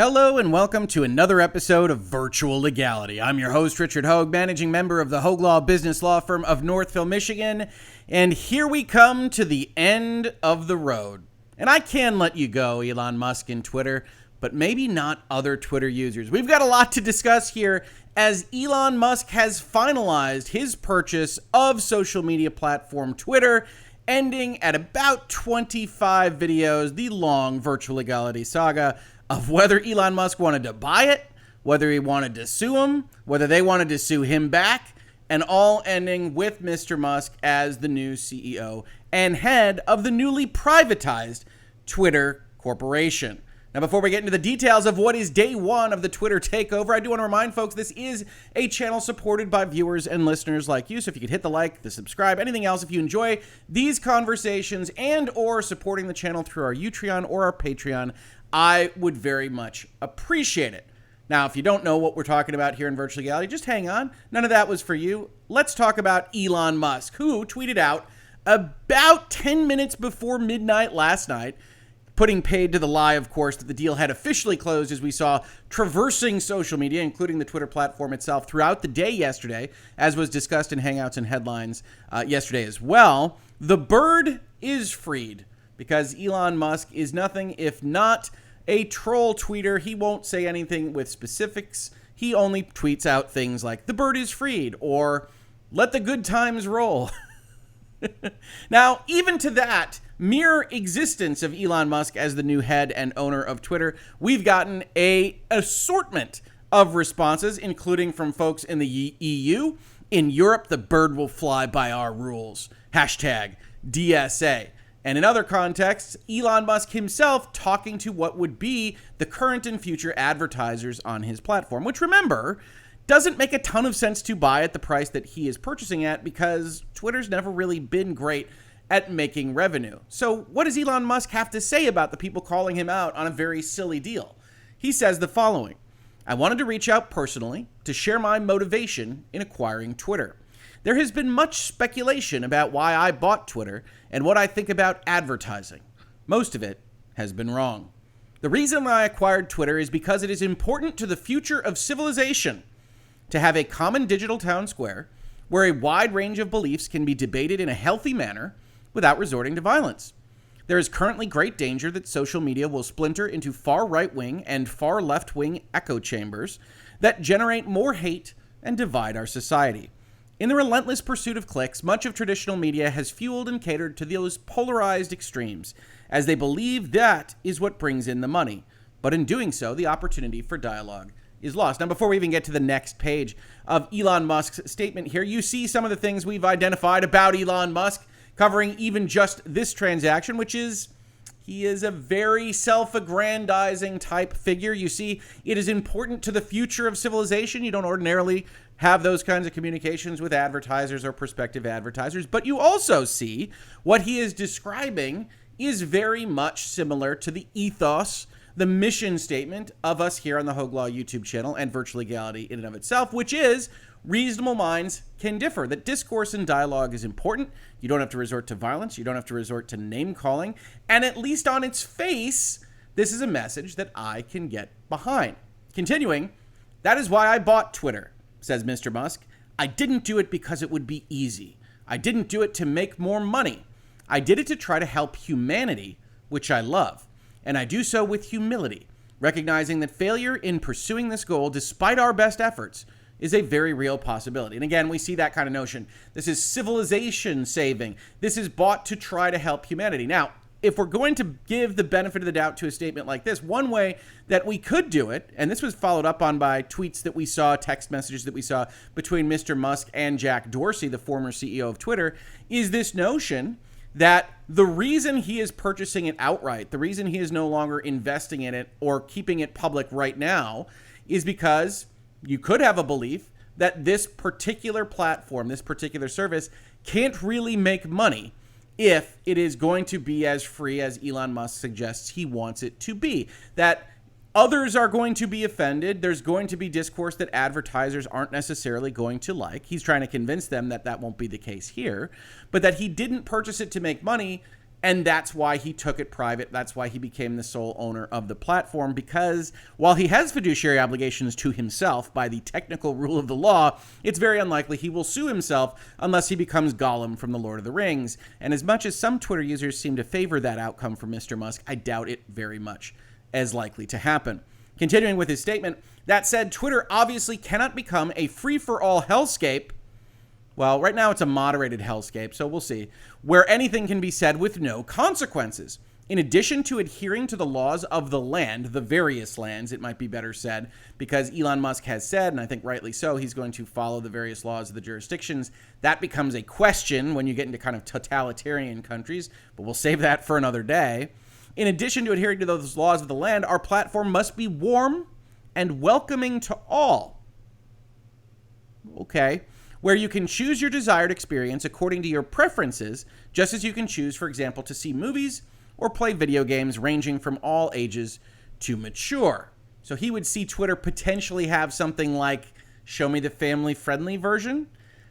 Hello and welcome to another episode of Virtual Legality. I'm your host, Richard Hoeg, managing member of the Hoeg Law business law firm of Northville, Michigan. And here we come to the end of the road. And I can let you go, Elon Musk and Twitter, but maybe not other Twitter users. We've got a lot to discuss here as Elon Musk has finalized his purchase of social media platform Twitter, ending at about 25 videos, the long Virtual Legality saga of whether Elon Musk wanted to buy it, whether he wanted to sue him, whether they wanted to sue him back, and all ending with Mr. Musk as the new CEO and head of the newly privatized Twitter Corporation. Now, before we get into the details of what is day one of the Twitter takeover, I do want to remind folks this is a channel supported by viewers and listeners like you. So if you could hit the like, the subscribe, anything else, if you enjoy these conversations and or supporting the channel through our Utreon or our Patreon, I would very much appreciate it. Now, if you don't know what we're talking about here in Virtual Legality, just hang on. None of that was for you. Let's talk about Elon Musk, who tweeted out about 10 minutes before midnight last night, putting paid to the lie, of course, that the deal had officially closed, as we saw traversing social media, including the Twitter platform itself, throughout the day yesterday, as was discussed in Hangouts and Headlines yesterday as well. The bird is freed because Elon Musk is nothing if not a troll tweeter. He won't say anything with specifics. He only tweets out things like, the bird is freed, or let the good times roll. Now, even to that mere existence of Elon Musk as the new head and owner of Twitter, we've gotten an assortment of responses, including from folks in the EU. In Europe, the bird will fly by our rules. Hashtag DSA. And in other contexts, Elon Musk himself talking to what would be the current and future advertisers on his platform, which, remember, doesn't make a ton of sense to buy at the price that he is purchasing at because Twitter's never really been great at making revenue. So what does Elon Musk have to say about the people calling him out on a very silly deal? He says the following: I wanted to reach out personally to share my motivation in acquiring Twitter. There has been much speculation about why I bought Twitter and what I think about advertising. Most of it has been wrong. The reason I acquired Twitter is because it is important to the future of civilization to have a common digital town square where a wide range of beliefs can be debated in a healthy manner without resorting to violence. There is currently great danger that social media will splinter into far right-wing and far left-wing echo chambers that generate more hate and divide our society. In the relentless pursuit of clicks, much of traditional media has fueled and catered to those polarized extremes, as they believe that is what brings in the money. But in doing so, the opportunity for dialogue is lost. Now, before we even get to the next page of Elon Musk's statement here, you see some of the things we've identified about Elon Musk, covering even just this transaction, which is he is a very self-aggrandizing type figure. You see, it is important to the future of civilization. You don't ordinarily have those kinds of communications with advertisers or prospective advertisers, but you also see what he is describing is very much similar to the ethos, the mission statement of us here on the Hoeg Law YouTube channel and Virtual Legality in and of itself, which is reasonable minds can differ, that discourse and dialogue is important. You don't have to resort to violence. You don't have to resort to name calling. And at least on its face, this is a message that I can get behind. Continuing, that is why I bought Twitter, says Mr. Musk. I didn't do it because it would be easy. I didn't do it to make more money. I did it to try to help humanity, which I love. And I do so with humility, recognizing that failure in pursuing this goal, despite our best efforts, is a very real possibility. And again, we see that kind of notion. This is civilization saving. This is bought to try to help humanity. Now, if we're going to give the benefit of the doubt to a statement like this, one way that we could do it, and this was followed up on by tweets that we saw, text messages that we saw between Mr. Musk and Jack Dorsey, the former CEO of Twitter, is this notion that the reason he is purchasing it outright, the reason he is no longer investing in it or keeping it public right now, is because you could have a belief that this particular platform, this particular service, can't really make money if it is going to be as free as Elon Musk suggests he wants it to be. That others are going to be offended. There's going to be discourse that advertisers aren't necessarily going to like. He's trying to convince them that that won't be the case here, but that he didn't purchase it to make money And that's why he took it private. That's why he became the sole owner of the platform, because while he has fiduciary obligations to himself by the technical rule of the law, it's very unlikely he will sue himself unless he becomes Gollum from The Lord of the Rings. And as much as some Twitter users seem to favor that outcome for Mr. Musk, I doubt it very much as likely to happen. Continuing with his statement, that said, Twitter obviously cannot become a free-for-all hellscape. Well, right now it's a moderated hellscape, so we'll see, where anything can be said with no consequences. In addition to adhering to the laws of the land, the various lands, it might be better said, because Elon Musk has said, and I think rightly so, he's going to follow the various laws of the jurisdictions. That becomes a question when you get into kind of totalitarian countries, but we'll save that for another day. In addition to adhering to those laws of the land, our platform must be warm and welcoming to all. Okay. Where you can choose your desired experience according to your preferences, just as you can choose, for example, to see movies or play video games ranging from all ages to mature. So he would see Twitter potentially have something like, show me the family-friendly version.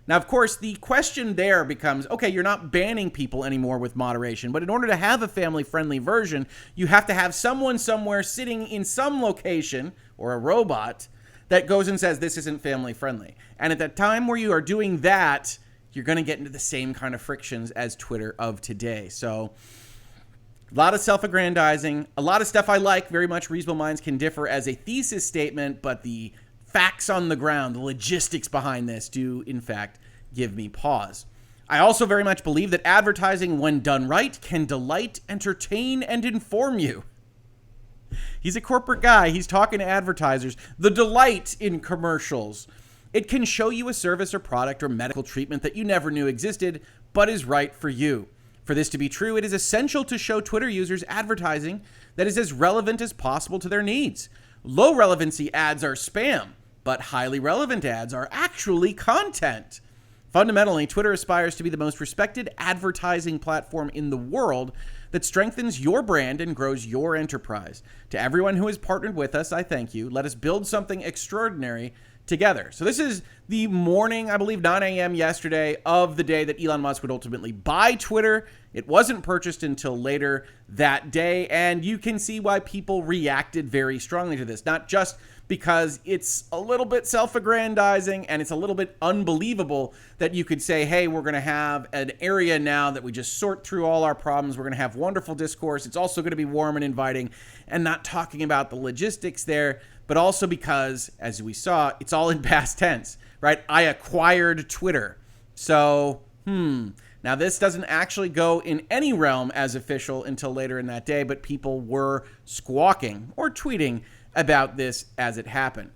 Now, of course, the question there becomes, okay, you're not banning people anymore with moderation, but in order to have a family-friendly version, you have to have someone somewhere sitting in some location, or a robot, that goes and says, this isn't family friendly. And at that time where you are doing that, you're going to get into the same kind of frictions as Twitter of today. So a lot of self-aggrandizing, a lot of stuff I like. Very much reasonable minds can differ as a thesis statement, but the facts on the ground, the logistics behind this do, in fact, give me pause. I also very much believe that advertising, when done right, can delight, entertain, and inform you. He's a corporate guy. He's talking to advertisers. The delight in commercials. It can show you a service or product or medical treatment that you never knew existed, but is right for you. For this to be true, it is essential to show Twitter users advertising that is as relevant as possible to their needs. Low relevancy ads are spam, but highly relevant ads are actually content. Fundamentally, Twitter aspires to be the most respected advertising platform in the world that strengthens your brand and grows your enterprise. To everyone who has partnered with us, I thank you. Let us build something extraordinary together. So this is the morning, I believe 9 a.m. yesterday of the day that Elon Musk would ultimately buy Twitter. It wasn't purchased until later that day, and you can see why people reacted very strongly to this. Not just because it's a little bit self-aggrandizing and it's a little bit unbelievable that you could say, hey, we're going to have an area now that we just sort through all our problems. We're going to have wonderful discourse. It's also going to be warm and inviting, and not talking about the logistics there, but also because, as we saw, it's all in past tense, right? I acquired Twitter. So, now this doesn't actually go in any realm as official until later in that day, but people were squawking or tweeting about this as it happened.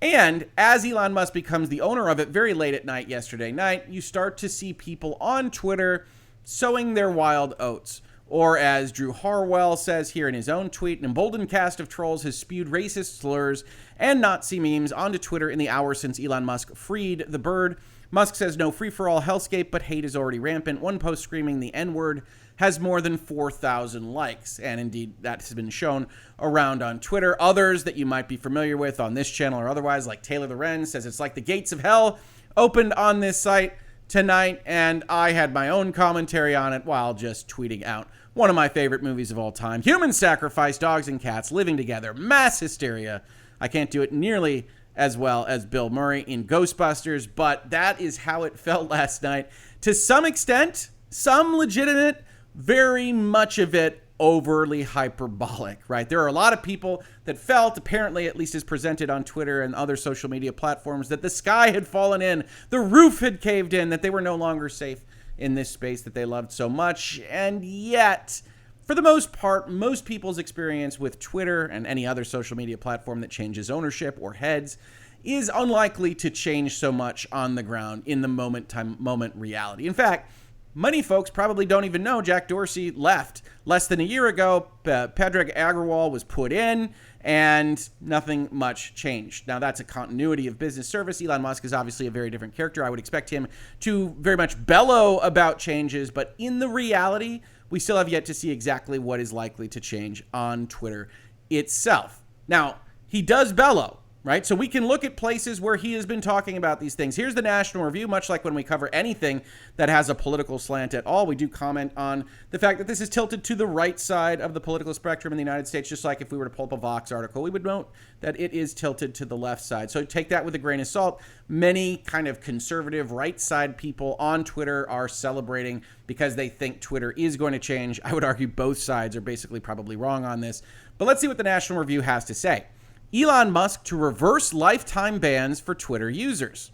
And as Elon Musk becomes the owner of it very late at night yesterday night, you start to see people on Twitter sowing their wild oats. Or as Drew Harwell says here in his own tweet, an emboldened cast of trolls has spewed racist slurs and Nazi memes onto Twitter in the hours since Elon Musk freed the bird. Musk says no free-for-all hellscape, but hate is already rampant. One post screaming the N-word has more than 4,000 likes. And indeed, that has been shown around on Twitter. Others that you might be familiar with on this channel or otherwise, like Taylor the Wren, says it's like the gates of hell opened on this site tonight. And I had my own commentary on it while just tweeting out one of my favorite movies of all time. Human sacrifice, dogs and cats living together, mass hysteria. I can't do it nearly as well as Bill Murray in Ghostbusters, but that is how it felt last night. To some extent, some legitimate, very much of it overly hyperbolic, right? There are a lot of people that felt, apparently at least as presented on Twitter and other social media platforms, that the sky had fallen in, the roof had caved in, that they were no longer safe in this space that they loved so much. And yet, for the most part, most people's experience with Twitter and any other social media platform that changes ownership or heads is unlikely to change so much on the ground in the moment reality. In fact, many folks probably don't even know Jack Dorsey left less than a year ago. Padraig Agrawal was put in, and nothing much changed. Now, that's a continuity of business service. Elon Musk is obviously a very different character. I would expect him to very much bellow about changes, but in the reality, we still have yet to see exactly what is likely to change on Twitter itself. Now, he does bellow, right? So we can look at places where he has been talking about these things. Here's the National Review. Much like when we cover anything that has a political slant at all, we do comment on the fact that this is tilted to the right side of the political spectrum in the United States, just like if we were to pull up a Vox article, we would note that it is tilted to the left side. So take that with a grain of salt. Many kind of conservative right side people on Twitter are celebrating because they think Twitter is going to change. I would argue both sides are basically probably wrong on this. But let's see what the National Review has to say. Elon Musk to reverse lifetime bans for Twitter users.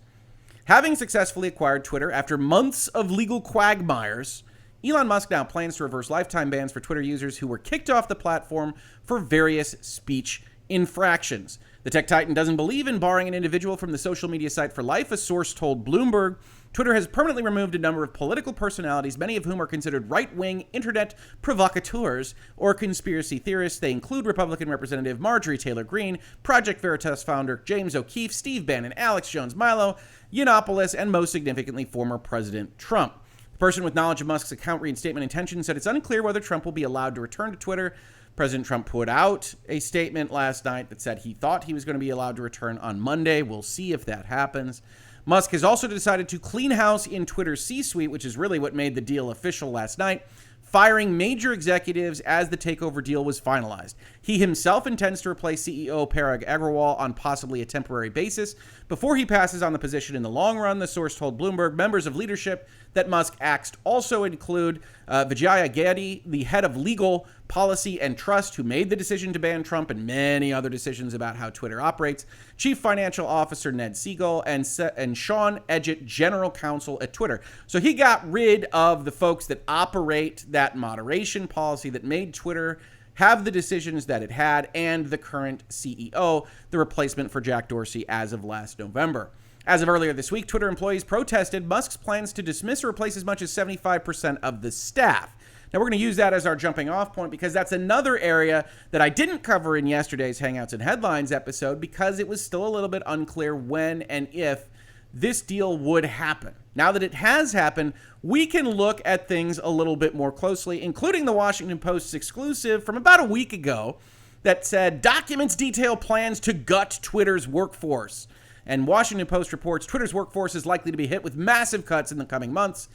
Having successfully acquired Twitter after months of legal quagmires, Elon Musk now plans to reverse lifetime bans for Twitter users who were kicked off the platform for various speech infractions. The tech titan doesn't believe in barring an individual from the social media site for life, a source told Bloomberg. Twitter has permanently removed a number of political personalities, many of whom are considered right-wing internet provocateurs or conspiracy theorists. They include Republican Representative Marjorie Taylor Greene, Project Veritas founder James O'Keefe, Steve Bannon, Alex Jones, Milo Yiannopoulos, and most significantly, former President Trump. The person with knowledge of Musk's account reinstatement intention said it's unclear whether Trump will be allowed to return to Twitter. President Trump put out a statement last night that said he thought he was going to be allowed to return on Monday. We'll see if that happens. Musk has also decided to clean house in Twitter's C-suite, which is really what made the deal official last night, firing major executives as the takeover deal was finalized. He himself intends to replace CEO Parag Agrawal on possibly a temporary basis before he passes on the position in the long run, the source told Bloomberg. Members of leadership that Musk axed also include Vijaya Gadde, the head of legal policy and trust, who made the decision to ban Trump, and many other decisions about how Twitter operates, Chief Financial Officer Ned Siegel, and Sean Edgett, General Counsel at Twitter. So he got rid of the folks that operate that moderation policy that made Twitter have the decisions that it had, and the current CEO, the replacement for Jack Dorsey as of last November. As of earlier this week, Twitter employees protested Musk's plans to dismiss or replace as much as 75% of the staff. Now, we're going to use that as our jumping off point because that's another area that I didn't cover in yesterday's Hangouts and Headlines episode because it was still a little bit unclear when and if this deal would happen. Now that it has happened, we can look at things a little bit more closely, including the Washington Post's exclusive from about a week ago that said documents detail plans to gut Twitter's workforce. And Washington Post reports Twitter's workforce is likely to be hit with massive cuts in the coming months.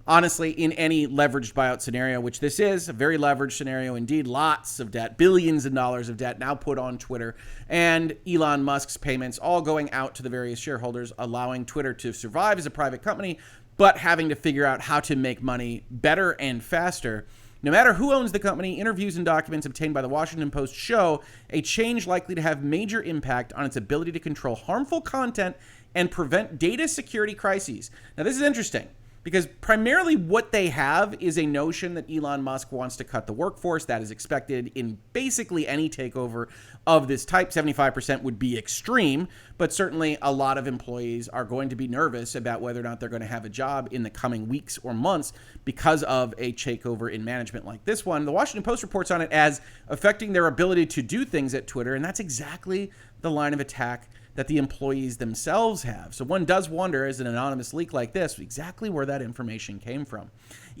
Honestly, in any leveraged buyout scenario, which this is, a very leveraged scenario indeed, lots of debt, billions of dollars of debt now put on Twitter, and Elon Musk's payments all going out to the various shareholders, allowing Twitter to survive as a private company, but having to figure out how to make money better and faster. No matter who owns the company, interviews and documents obtained by the Washington Post show a change likely to have major impact on its ability to control harmful content and prevent data security crises. Now, this is interesting because primarily what they have is a notion that Elon Musk wants to cut the workforce. That is expected in basically any takeover of this type. 75% would be extreme, but certainly a lot of employees are going to be nervous about whether or not they're going to have a job in the coming weeks or months because of a takeover in management like this one. The Washington Post reports on it as affecting their ability to do things at Twitter, and that's exactly the line of attack that the employees themselves have. So one does wonder, as an anonymous leak like this, exactly where that information came from.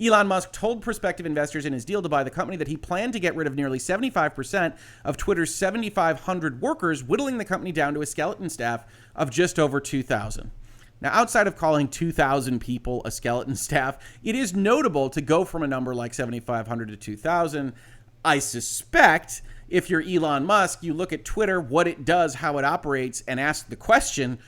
Elon Musk told prospective investors in his deal to buy the company that he planned to get rid of nearly 75% of Twitter's 7,500 workers, whittling the company down to a skeleton staff of just over 2,000. Now, outside of calling 2,000 people a skeleton staff, it is notable to go from a number like 7,500 to 2,000. I suspect if you're Elon Musk, you look at Twitter, what it does, how it operates, and ask the question,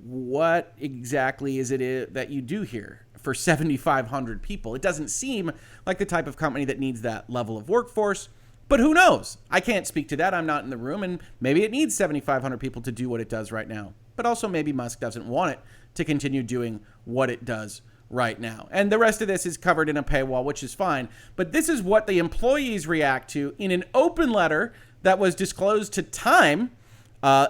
what exactly is it that you do here for 7,500 people? It doesn't seem like the type of company that needs that level of workforce, but who knows? I can't speak to that. I'm not in the room, and maybe it needs 7,500 people to do what it does right now. But also maybe Musk doesn't want it to continue doing what it does right now. And the rest of this is covered in a paywall, which is fine. But this is what the employees react to in an open letter that was disclosed to Time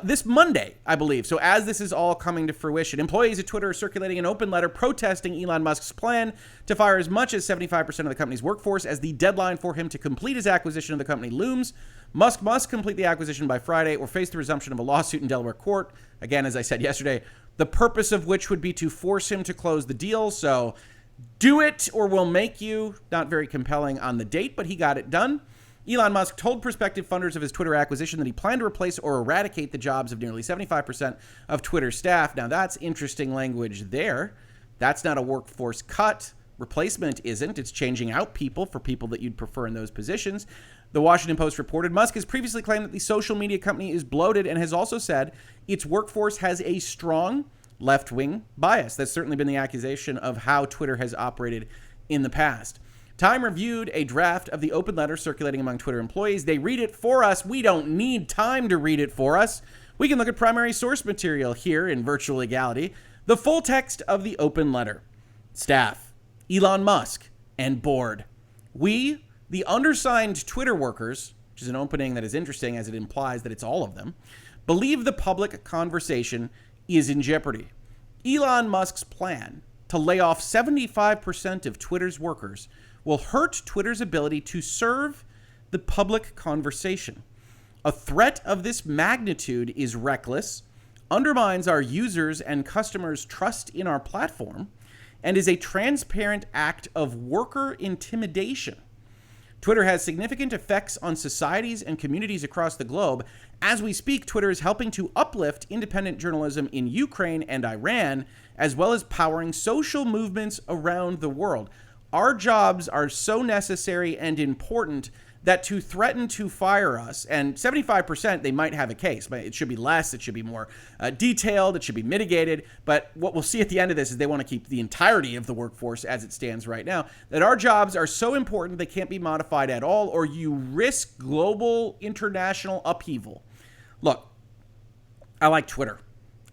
this Monday, I believe. So as this is all coming to fruition, employees at Twitter are circulating an open letter protesting Elon Musk's plan to fire as much as 75% of the company's workforce as the deadline for him to complete his acquisition of the company looms. Musk must complete the acquisition by Friday or face the resumption of a lawsuit in Delaware court. Again, as I said yesterday, the purpose of which would be to force him to close the deal. So do it or we'll make you. Not very compelling on the date, but he got it done. Elon Musk told prospective funders of his Twitter acquisition that he planned to replace or eradicate the jobs of nearly 75% of Twitter staff. Now, that's interesting language there. That's not a workforce cut. Replacement isn't. It's changing out people for people that you'd prefer in those positions. The Washington Post reported Musk has previously claimed that the social media company is bloated and has also said its workforce has a strong left-wing bias. That's certainly been the accusation of how Twitter has operated in the past. Time reviewed a draft of the open letter circulating among Twitter employees. They read it for us. We don't need time to read it for us. We can look at primary source material here in Virtual Legality. The full text of the open letter. Staff, Elon Musk, and board. We, the undersigned Twitter workers, which is an opening that is interesting as it implies that it's all of them, believe the public conversation is in jeopardy. Elon Musk's plan to lay off 75% of Twitter's workers will hurt Twitter's ability to serve the public conversation. A threat of this magnitude is reckless, undermines our users' and customers' trust in our platform, and is a transparent act of worker intimidation. Twitter has significant effects on societies and communities across the globe. As we speak, Twitter is helping to uplift independent journalism in Ukraine and Iran, as well as powering social movements around the world. Our jobs are so necessary and important that to threaten to fire us, and 75%, they might have a case, but it should be less, it should be more detailed, it should be mitigated. But what we'll see at the end of this is they want to keep the entirety of the workforce as it stands right now, that our jobs are so important they can't be modified at all, or you risk global international upheaval. Look, I like Twitter.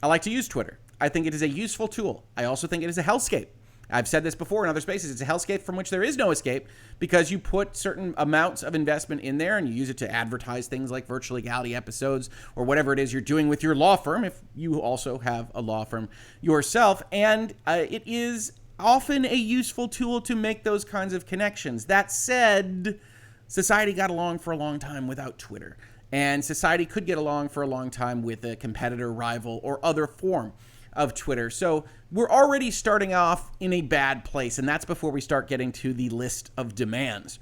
I like to use Twitter. I think it is a useful tool. I also think it is a hellscape. I've said this before in other spaces. It's a hellscape from which there is no escape because you put certain amounts of investment in there and you use it to advertise things like Virtual Legality episodes or whatever it is you're doing with your law firm, if you also have a law firm yourself. And it is often a useful tool to make those kinds of connections. That said, society got along for a long time without Twitter. And society could get along for a long time with a competitor, rival, or other form of Twitter. So we're already starting off in a bad place, and that's before we start getting to the list of demands.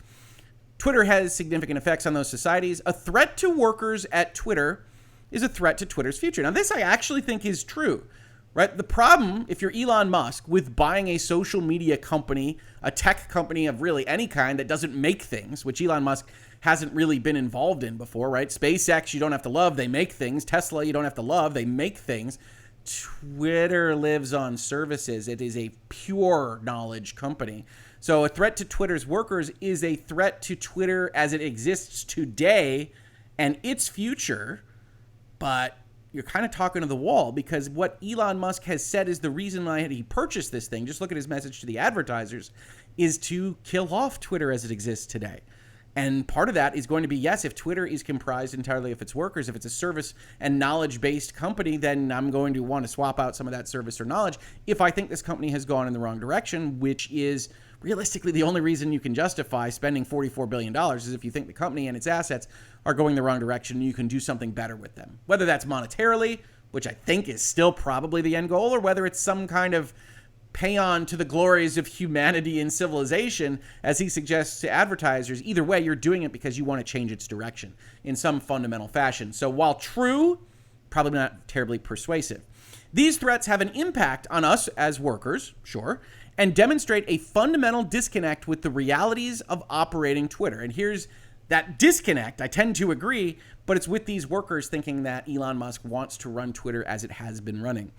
Twitter has significant effects on those societies. A threat to workers at Twitter is a threat to Twitter's future. Now, this I actually think is true, right? The problem, if you're Elon Musk, with buying a social media company, a tech company of really any kind that doesn't make things, which Elon Musk hasn't really been involved in before, right? SpaceX, you don't have to love, they make things. Tesla, you don't have to love, they make things. Twitter lives on services. It is a pure knowledge company. So a threat to Twitter's workers is a threat to Twitter as it exists today and its future. But you're kind of talking to the wall because what Elon Musk has said is the reason why he purchased this thing, just look at his message to the advertisers, is to kill off Twitter as it exists today. And part of that is going to be, yes, if Twitter is comprised entirely of its workers, if it's a service and knowledge-based company, then I'm going to want to swap out some of that service or knowledge if I think this company has gone in the wrong direction, which is realistically the only reason you can justify spending $44 billion is if you think the company and its assets are going the wrong direction and you can do something better with them. Whether that's monetarily, which I think is still probably the end goal, or whether it's some kind of paean to the glories of humanity and civilization, as he suggests to advertisers. Either way, you're doing it because you want to change its direction in some fundamental fashion. So while true, probably not terribly persuasive. These threats have an impact on us as workers, sure, and demonstrate a fundamental disconnect with the realities of operating Twitter. And here's that disconnect. I tend to agree, but it's with these workers thinking that Elon Musk wants to run Twitter as it has been running.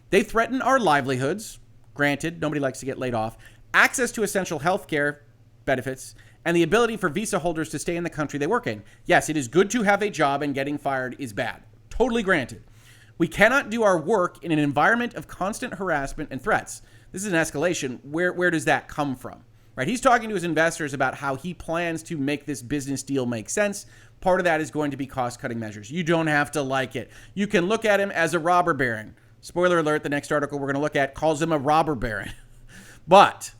They threaten our livelihoods. Granted, nobody likes to get laid off, access to essential health care benefits, and the ability for visa holders to stay in the country they work in. Yes, it is good to have a job and getting fired is bad. Totally granted. We cannot do our work in an environment of constant harassment and threats. This is an escalation. Where does that come from? Right? He's talking to his investors about how he plans to make this business deal make sense. Part of that is going to be cost-cutting measures. You don't have to like it. You can look at him as a robber baron. Spoiler alert, the next article we're going to look at calls him a robber baron. But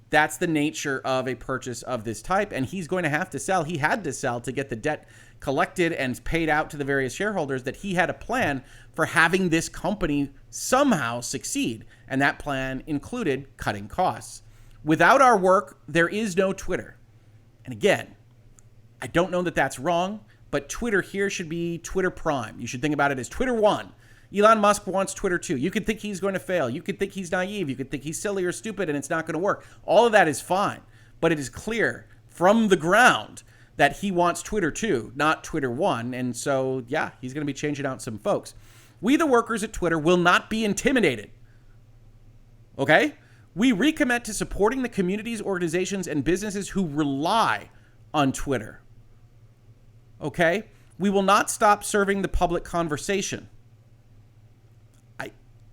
that's the nature of a purchase of this type, and he's going to have to sell. He had to sell to get the debt collected and paid out to the various shareholders, that he had a plan for having this company somehow succeed, and that plan included cutting costs. Without our work, there is no Twitter. And again, I don't know that that's wrong, but Twitter here should be Twitter Prime. You should think about it as Twitter 1. Elon Musk wants Twitter 2. You could think he's going to fail. You could think he's naive. You could think he's silly or stupid and it's not going to work. All of that is fine, but it is clear from the ground that he wants Twitter 2, not Twitter 1. And so, yeah, he's going to be changing out some folks. We, the workers at Twitter, will not be intimidated. Okay? We recommit to supporting the communities, organizations, and businesses who rely on Twitter. Okay? We will not stop serving the public conversation.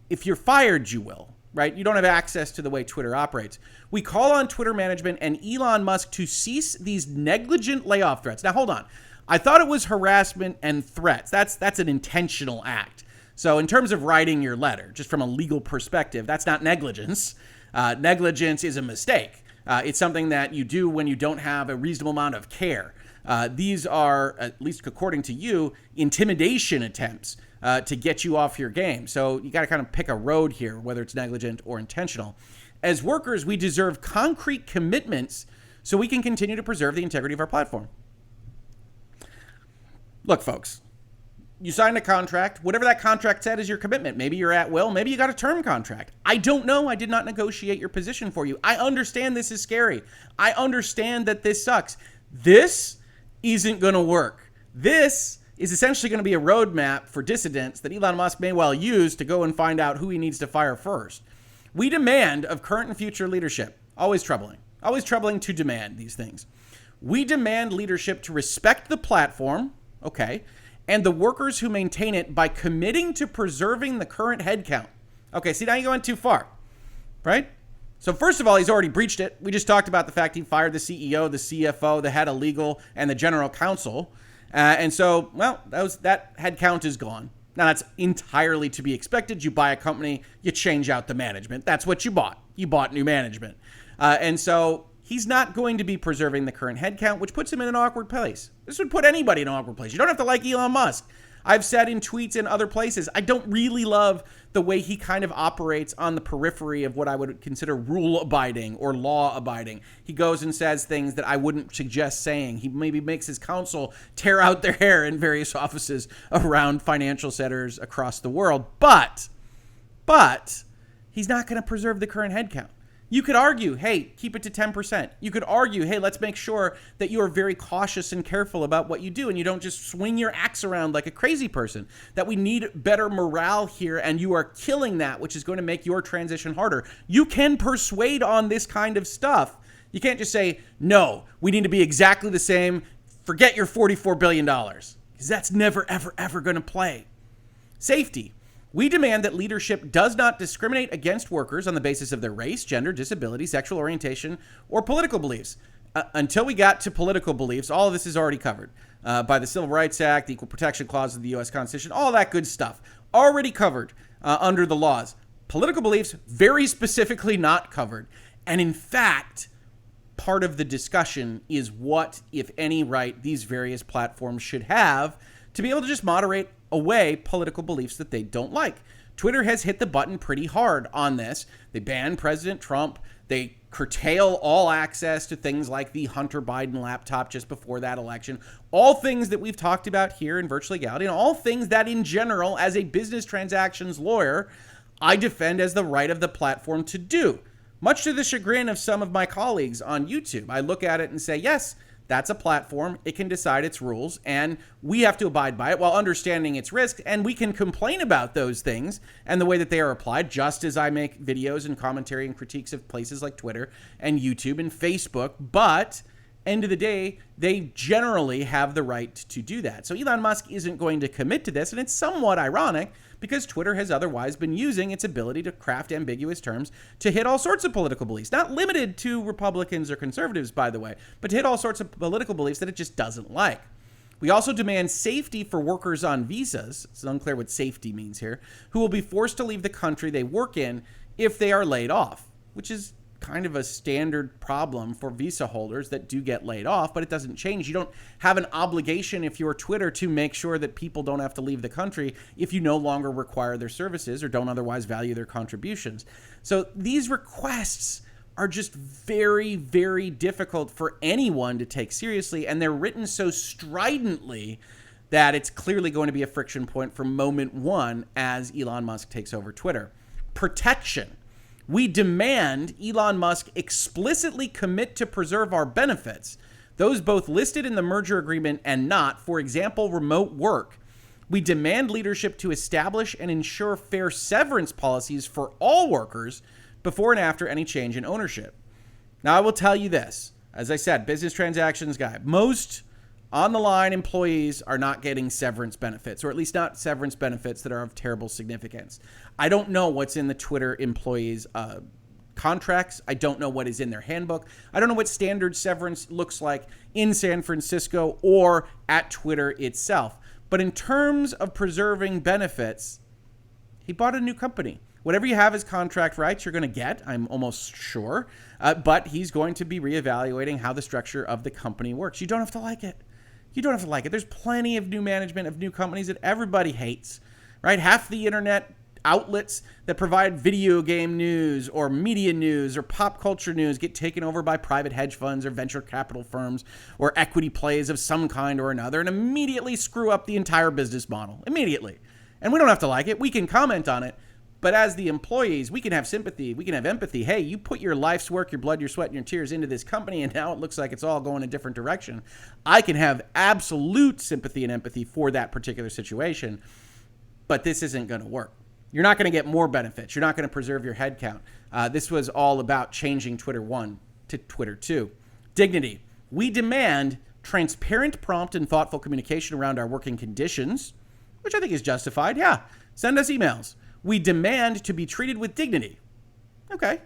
If you're fired, you will, right? You don't have access to the way Twitter operates. We call on Twitter management and Elon Musk to cease these negligent layoff threats. Now, hold on. I thought it was harassment and threats. That's an intentional act. So in terms of writing your letter, just from a legal perspective, that's not negligence. Negligence is a mistake. It's something that you do when you don't have a reasonable amount of care. These are, at least according to you, intimidation attempts to get you off your game. So you got to kind of pick a road here, whether it's negligent or intentional. As workers, we deserve concrete commitments so we can continue to preserve the integrity of our platform. Look, folks, you signed a contract. Whatever that contract said is your commitment. Maybe you're at will. Maybe you got a term contract. I don't know. I did not negotiate your position for you. I understand this is scary. I understand that this sucks. This isn't going to work. This is essentially going to be a roadmap for dissidents that Elon Musk may well use to go and find out who he needs to fire first. We demand of current and future leadership, always troubling to demand these things. We demand leadership to respect the platform, okay, and the workers who maintain it by committing to preserving the current headcount. Okay, see, now you're going too far, right? So first of all, he's already breached it. We just talked about the fact he fired the CEO, the CFO, the head of legal, and the general counsel. And so, well, that headcount is gone. Now, that's entirely to be expected. You buy a company, you change out the management. That's what you bought. You bought new management. And so he's not going to be preserving the current headcount, which puts him in an awkward place. This would put anybody in an awkward place. You don't have to like Elon Musk. I've said in tweets and other places, I don't really love the way he kind of operates on the periphery of what I would consider rule-abiding or law-abiding. He goes and says things that I wouldn't suggest saying. He maybe makes his counsel tear out their hair in various offices around financial centers across the world. But he's not going to preserve the current headcount. You could argue, hey, keep it to 10%. You could argue, hey, let's make sure that you are very cautious and careful about what you do and you don't just swing your axe around like a crazy person, that we need better morale here and you are killing that, which is going to make your transition harder. You can persuade on this kind of stuff. You can't just say, no, we need to be exactly the same. Forget your $44 billion, because that's never, ever, ever going to play. Safety. We demand that leadership does not discriminate against workers on the basis of their race, gender, disability, sexual orientation, or political beliefs. Until we got to political beliefs, all of this is already covered by the Civil Rights Act, the Equal Protection Clause of the U.S. Constitution, all that good stuff. Already covered under the laws. Political beliefs, very specifically not covered. And in fact, part of the discussion is what, if any, right these various platforms should have to be able to just moderate away political beliefs that they don't like. Twitter has hit the button pretty hard on this. They banned President Trump. They curtail all access to things like the Hunter Biden laptop just before that election. All things that we've talked about here in Virtual Legality, and all things that in general, as a business transactions lawyer, I defend as the right of the platform to do. Much to the chagrin of some of my colleagues on YouTube, I look at it and say, yes, that's a platform. It can decide its rules, and we have to abide by it while understanding its risks, and we can complain about those things and the way that they are applied, just as I make videos and commentary and critiques of places like Twitter and YouTube and Facebook. But end of the day, they generally have the right to do that. So Elon Musk isn't going to commit to this, and it's somewhat ironic because Twitter has otherwise been using its ability to craft ambiguous terms to hit all sorts of political beliefs, not limited to Republicans or conservatives, by the way, but to hit all sorts of political beliefs that it just doesn't like. We also demand safety for workers on visas. It's unclear what safety means here, who will be forced to leave the country they work in if they are laid off, which is kind of a standard problem for visa holders that do get laid off, but it doesn't change. You don't have an obligation if you're Twitter to make sure that people don't have to leave the country if you no longer require their services or don't otherwise value their contributions. So these requests are just very, very difficult for anyone to take seriously, and they're written so stridently that it's clearly going to be a friction point from moment one as Elon Musk takes over Twitter. Protection. We demand Elon Musk explicitly commit to preserve our benefits, those both listed in the merger agreement and not, for example, remote work. We demand leadership to establish and ensure fair severance policies for all workers before and after any change in ownership. Now, I will tell you this. As I said, business transactions guy, most on-the-line employees are not getting severance benefits, or at least not severance benefits that are of terrible significance. I don't know what's in the Twitter employees' contracts. I don't know what is in their handbook. I don't know what standard severance looks like in San Francisco or at Twitter itself. But in terms of preserving benefits, he bought a new company. Whatever you have as contract rights, you're going to get, I'm almost sure. But he's going to be reevaluating how the structure of the company works. You don't have to like it. You don't have to like it. There's plenty of new management of new companies that everybody hates, right? Half the internet outlets that provide video game news or media news or pop culture news get taken over by private hedge funds or venture capital firms or equity plays of some kind or another and immediately screw up the entire business model. Immediately. And we don't have to like it. We can comment on it. But as the employees, we can have sympathy. We can have empathy. Hey, you put your life's work, your blood, your sweat, and your tears into this company, and now it looks like it's all going a different direction. I can have absolute sympathy and empathy for that particular situation, but this isn't going to work. You're not going to get more benefits. You're not going to preserve your headcount. This was all about changing Twitter 1 to Twitter 2. Dignity. We demand transparent, prompt, and thoughtful communication around our working conditions, which I think is justified. Yeah, send us emails. We demand to be treated with dignity. Okay.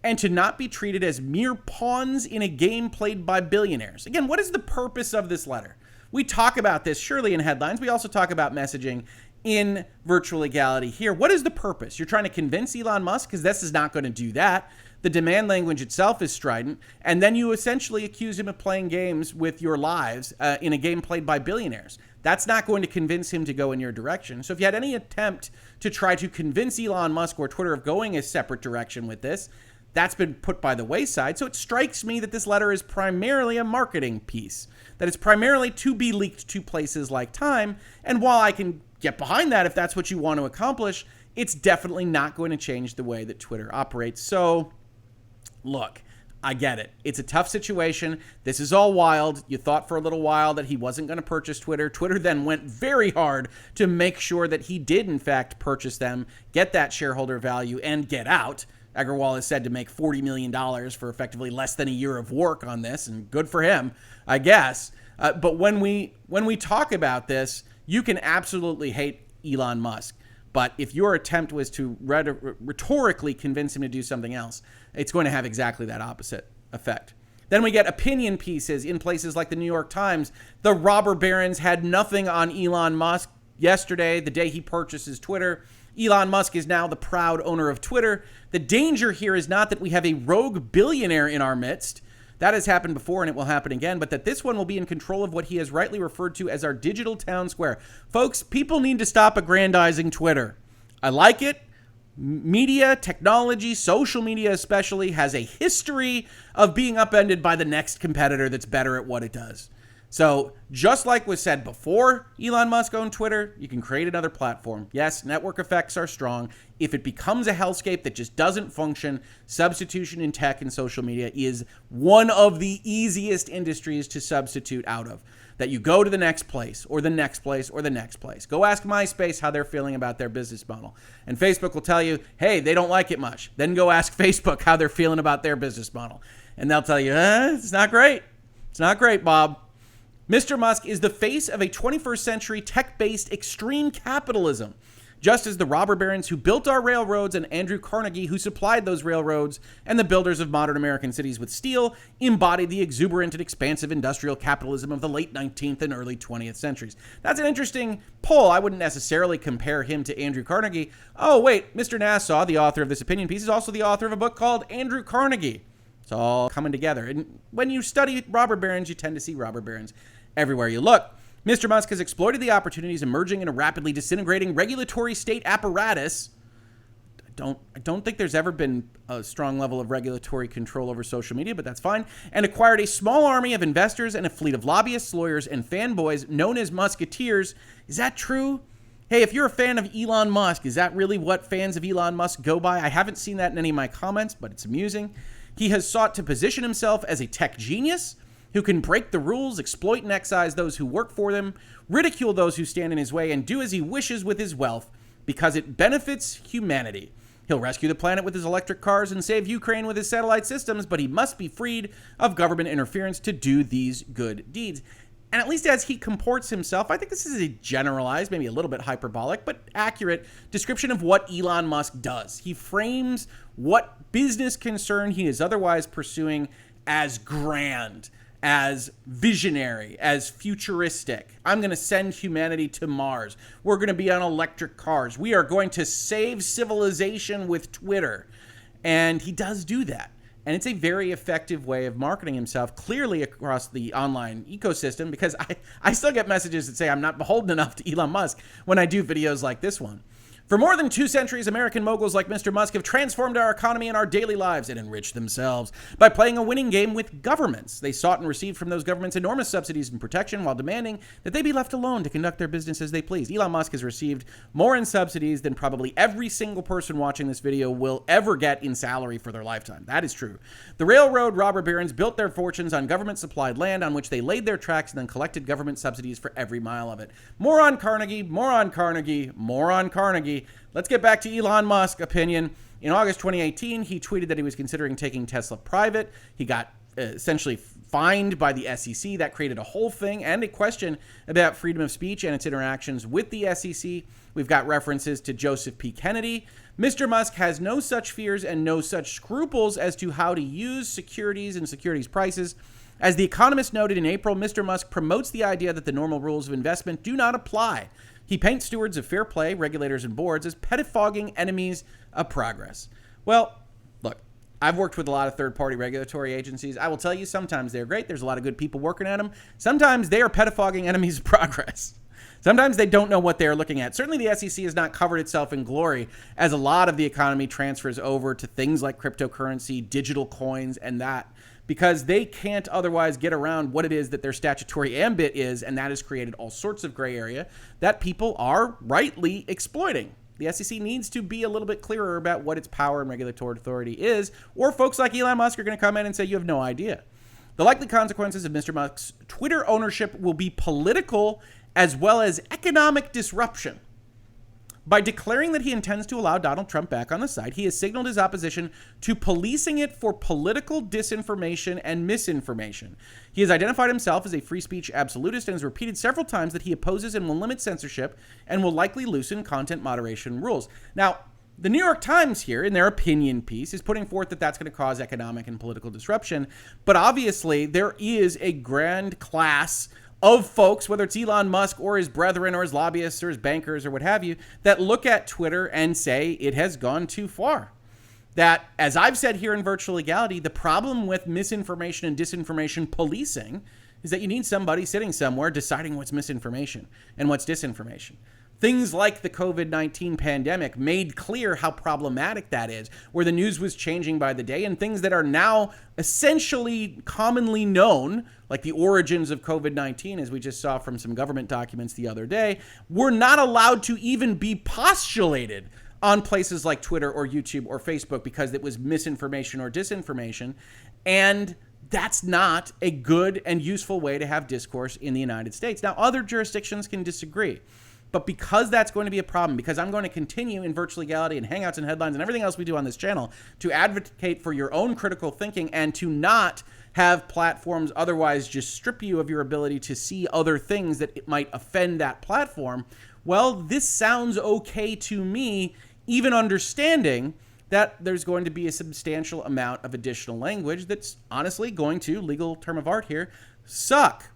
And to not be treated as mere pawns in a game played by billionaires. Again, what is the purpose of this letter? We talk about this surely in headlines. We also talk about messaging in Virtual Legality here. What is the purpose? You're trying to convince Elon Musk? Because this is not going to do that. The demand language itself is strident. And then you essentially accuse him of playing games with your lives in a game played by billionaires. That's not going to convince him to go in your direction. So if you had any attempt to try to convince Elon Musk or Twitter of going a separate direction with this, that's been put by the wayside. So it strikes me that this letter is primarily a marketing piece, that it's primarily to be leaked to places like Time. And while I can get behind that if that's what you want to accomplish, it's definitely not going to change the way that Twitter operates. So look, I get it. It's a tough situation. This is all wild. You thought for a little while that he wasn't going to purchase Twitter. Twitter then went very hard to make sure that he did, in fact, purchase them, get that shareholder value, and get out. Agarwal is said to make $40 million for effectively less than a year of work on this, and good for him, I guess. But when we talk about this, you can absolutely hate Elon Musk. But if your attempt was to rhetorically convince him to do something else, it's going to have exactly that opposite effect. Then we get opinion pieces in places like the New York Times. The robber barons had nothing on Elon Musk yesterday, the day he purchases Twitter. Elon Musk is now the proud owner of Twitter. The danger here is not that we have a rogue billionaire in our midst. That has happened before and it will happen again, but that this one will be in control of what he has rightly referred to as our digital town square. Folks, people need to stop aggrandizing Twitter. I like it. Media, technology, social media especially, has a history of being upended by the next competitor that's better at what it does. So just like was said before Elon Musk owned Twitter, you can create another platform. Yes, network effects are strong. If it becomes a hellscape that just doesn't function, substitution in tech and social media is one of the easiest industries to substitute out of. That you go to the next place or the next place or the next place. Go ask MySpace how they're feeling about their business model. And Facebook will tell you, hey, they don't like it much. Then go ask Facebook how they're feeling about their business model. And they'll tell you, it's not great. It's not great, Bob. Mr. Musk is the face of a 21st century tech-based extreme capitalism, just as the robber barons who built our railroads and Andrew Carnegie, who supplied those railroads, and the builders of modern American cities with steel, embodied the exuberant and expansive industrial capitalism of the late 19th and early 20th centuries. That's an interesting poll. I wouldn't necessarily compare him to Andrew Carnegie. Oh, wait, Mr. Nassau, the author of this opinion piece, is also the author of a book called Andrew Carnegie. It's all coming together. And when you study robber barons, you tend to see robber barons everywhere you look. Mr. Musk has exploited the opportunities emerging in a rapidly disintegrating regulatory state apparatus. I don't think there's ever been a strong level of regulatory control over social media, but that's fine. And acquired a small army of investors and a fleet of lobbyists, lawyers, and fanboys known as Musketeers. Is that true? Hey, if you're a fan of Elon Musk, is that really what fans of Elon Musk go by? I haven't seen that in any of my comments, but it's amusing. He has sought to position himself as a tech genius who can break the rules, exploit and excise those who work for them, ridicule those who stand in his way, and do as he wishes with his wealth because it benefits humanity. He'll rescue the planet with his electric cars and save Ukraine with his satellite systems, but he must be freed of government interference to do these good deeds. And at least as he comports himself, I think this is a generalized, maybe a little bit hyperbolic, but accurate description of what Elon Musk does. He frames what business concern he is otherwise pursuing as grand, as visionary, as futuristic. I'm going to send humanity to Mars. We're going to be on electric cars. We are going to save civilization with Twitter. And he does do that. And it's a very effective way of marketing himself clearly across the online ecosystem, because I still get messages that say I'm not beholden enough to Elon Musk when I do videos like this one. For more than 2 centuries, American moguls like Mr. Musk have transformed our economy and our daily lives and enriched themselves by playing a winning game with governments. They sought and received from those governments enormous subsidies and protection while demanding that they be left alone to conduct their business as they please. Elon Musk has received more in subsidies than probably every single person watching this video will ever get in salary for their lifetime. That is true. The railroad robber barons built their fortunes on government-supplied land on which they laid their tracks and then collected government subsidies for every mile of it. More on Carnegie, more on Carnegie, more on Carnegie. Let's get back to Elon Musk's opinion. In August 2018, he tweeted that he was considering taking Tesla private. He got essentially fined by the SEC. That created a whole thing and a question about freedom of speech and its interactions with the SEC. We've got references to Joseph P. Kennedy. Mr. Musk has no such fears and no such scruples as to how to use securities and securities prices. As The Economist noted in April, Mr. Musk promotes the idea that the normal rules of investment do not apply. He paints stewards of fair play, regulators and boards, as pettifogging enemies of progress. Well, look, I've worked with a lot of third-party regulatory agencies. I will tell you, sometimes they're great. There's a lot of good people working at them. Sometimes they are pettifogging enemies of progress. Sometimes they don't know what they're looking at. Certainly the SEC has not covered itself in glory as a lot of the economy transfers over to things like cryptocurrency, digital coins, and that, because they can't otherwise get around what it is that their statutory ambit is, and that has created all sorts of gray area that people are rightly exploiting. The SEC needs to be a little bit clearer about what its power and regulatory authority is, or folks like Elon Musk are going to come in and say you have no idea. The likely consequences of Mr. Musk's Twitter ownership will be political as well as economic disruption. By declaring that he intends to allow Donald Trump back on the site, he has signaled his opposition to policing it for political disinformation and misinformation. He has identified himself as a free speech absolutist and has repeated several times that he opposes and will limit censorship and will likely loosen content moderation rules. Now, the New York Times here, in their opinion piece, is putting forth that that's going to cause economic and political disruption. But obviously, there is a grand class of folks, whether it's Elon Musk or his brethren or his lobbyists or his bankers or what have you, that look at Twitter and say it has gone too far. That, as I've said here in Virtual Legality, the problem with misinformation and disinformation policing is that you need somebody sitting somewhere deciding what's misinformation and what's disinformation. Things like the COVID-19 pandemic made clear how problematic that is, where the news was changing by the day, and things that are now essentially commonly known, like the origins of COVID-19, as we just saw from some government documents the other day, were not allowed to even be postulated on places like Twitter or YouTube or Facebook because it was misinformation or disinformation. And that's not a good and useful way to have discourse in the United States. Now, other jurisdictions can disagree. But because that's going to be a problem, because I'm going to continue in Virtual Legality and Hangouts and Headlines and everything else we do on this channel to advocate for your own critical thinking and to not have platforms otherwise just strip you of your ability to see other things that it might offend that platform, well, this sounds okay to me, even understanding that there's going to be a substantial amount of additional language that's honestly going to, legal term of art here, suck.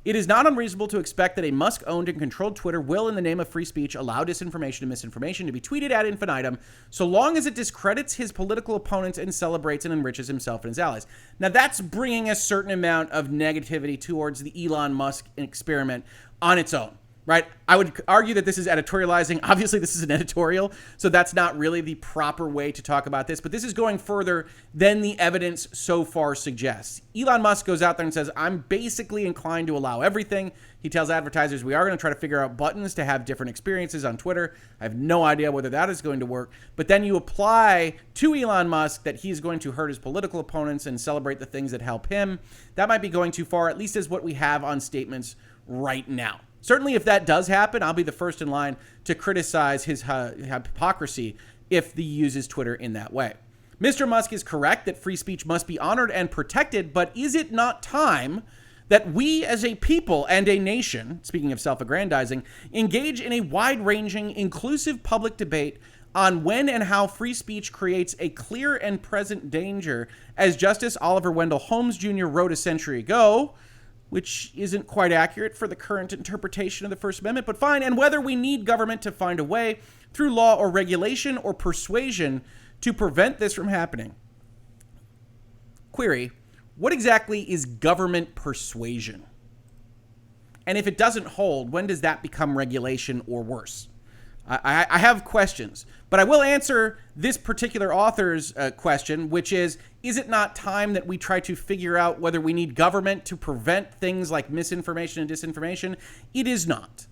It is not unreasonable to expect that a Musk-owned and controlled Twitter will, in the name of free speech, allow disinformation and misinformation to be tweeted ad infinitum, so long as it discredits his political opponents and celebrates and enriches himself and his allies. Now, that's bringing a certain amount of negativity towards the Elon Musk experiment on its own. right? I would argue that this is editorializing. Obviously, this is an editorial, so that's not really the proper way to talk about this. But this is going further than the evidence so far suggests. Elon Musk goes out there and says, I'm basically inclined to allow everything. He tells advertisers, we are going to try to figure out buttons to have different experiences on Twitter. I have no idea whether that is going to work. But then you apply to Elon Musk that he's going to hurt his political opponents and celebrate the things that help him. That might be going too far, at least as what we have on statements right now. Certainly, if that does happen, I'll be the first in line to criticize his hypocrisy if he uses Twitter in that way. Mr. Musk is correct that free speech must be honored and protected, but is it not time that we as a people and a nation, speaking of self-aggrandizing, engage in a wide-ranging, inclusive public debate on when and how free speech creates a clear and present danger, as Justice Oliver Wendell Holmes Jr. wrote a century ago, which isn't quite accurate for the current interpretation of the First Amendment, but fine, and whether we need government to find a way through law or regulation or persuasion to prevent this from happening. Query, what exactly is government persuasion? And if it doesn't hold, when does that become regulation or worse? I have questions, but I will answer this particular author's question, which is it not time that we try to figure out whether we need government to prevent things like misinformation and disinformation? It is not.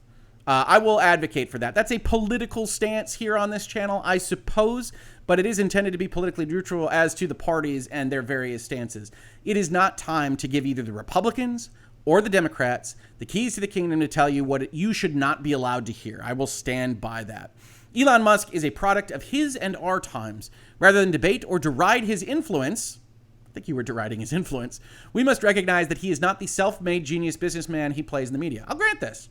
I will advocate for that. That's a political stance here on this channel, I suppose, but it is intended to be politically neutral as to the parties and their various stances. It is not time to give either the Republicans or the Democrats the keys to the kingdom to tell you what you should not be allowed to hear. I will stand by that. Elon Musk is a product of his and our times. Rather than debate or deride his influence, I think you were deriding his influence, we must recognize that he is not the self-made genius businessman he plays in the media. I'll grant this.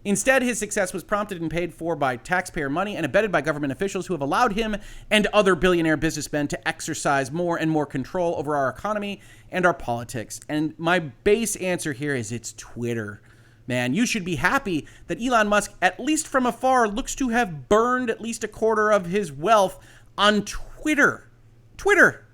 Instead, his success was prompted and paid for by taxpayer money and abetted by government officials who have allowed him and other billionaire businessmen to exercise more and more control over our economy and our politics. And my base answer here is it's Twitter. Man, you should be happy that Elon Musk, at least from afar, looks to have burned at least a quarter of his wealth on Twitter. Twitter,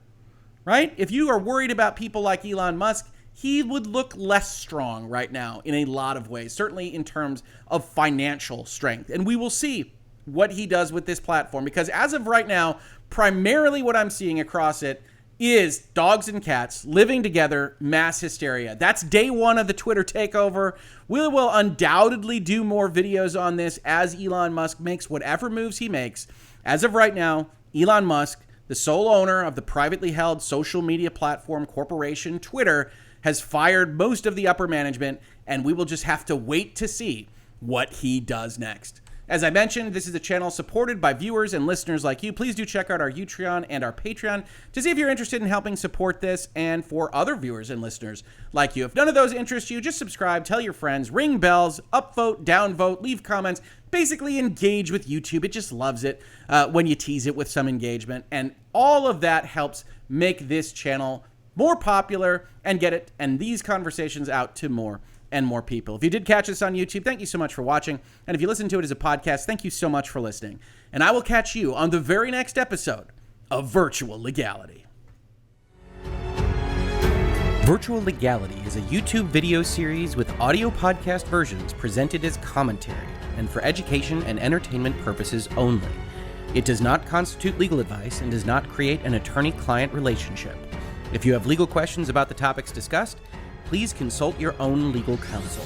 right? If you are worried about people like Elon Musk, he would look less strong right now in a lot of ways, certainly in terms of financial strength. And we will see what he does with this platform, because as of right now, primarily what I'm seeing across it is dogs and cats living together, mass hysteria. That's day one of the Twitter takeover. We will undoubtedly do more videos on this as Elon Musk makes whatever moves he makes. As of right now, Elon Musk, the sole owner of the privately held social media platform corporation Twitter, has fired most of the upper management, and we will just have to wait to see what he does next. As I mentioned, this is a channel supported by viewers and listeners like you. Please do check out our Utreon and our Patreon to see if you're interested in helping support this and for other viewers and listeners like you. If none of those interest you, just subscribe, tell your friends, ring bells, upvote, downvote, leave comments, basically engage with YouTube. It just loves it when you tease it with some engagement, and all of that helps make this channel more popular and get it and these conversations out to more and more people. If you did catch this on YouTube, thank you so much for watching. And if you listen to it as a podcast, thank you so much for listening. And I will catch you on the very next episode of Virtual Legality. Virtual Legality is a YouTube video series with audio podcast versions presented as commentary and for education and entertainment purposes only. It does not constitute legal advice and does not create an attorney-client relationship. If you have legal questions about the topics discussed, please consult your own legal counsel.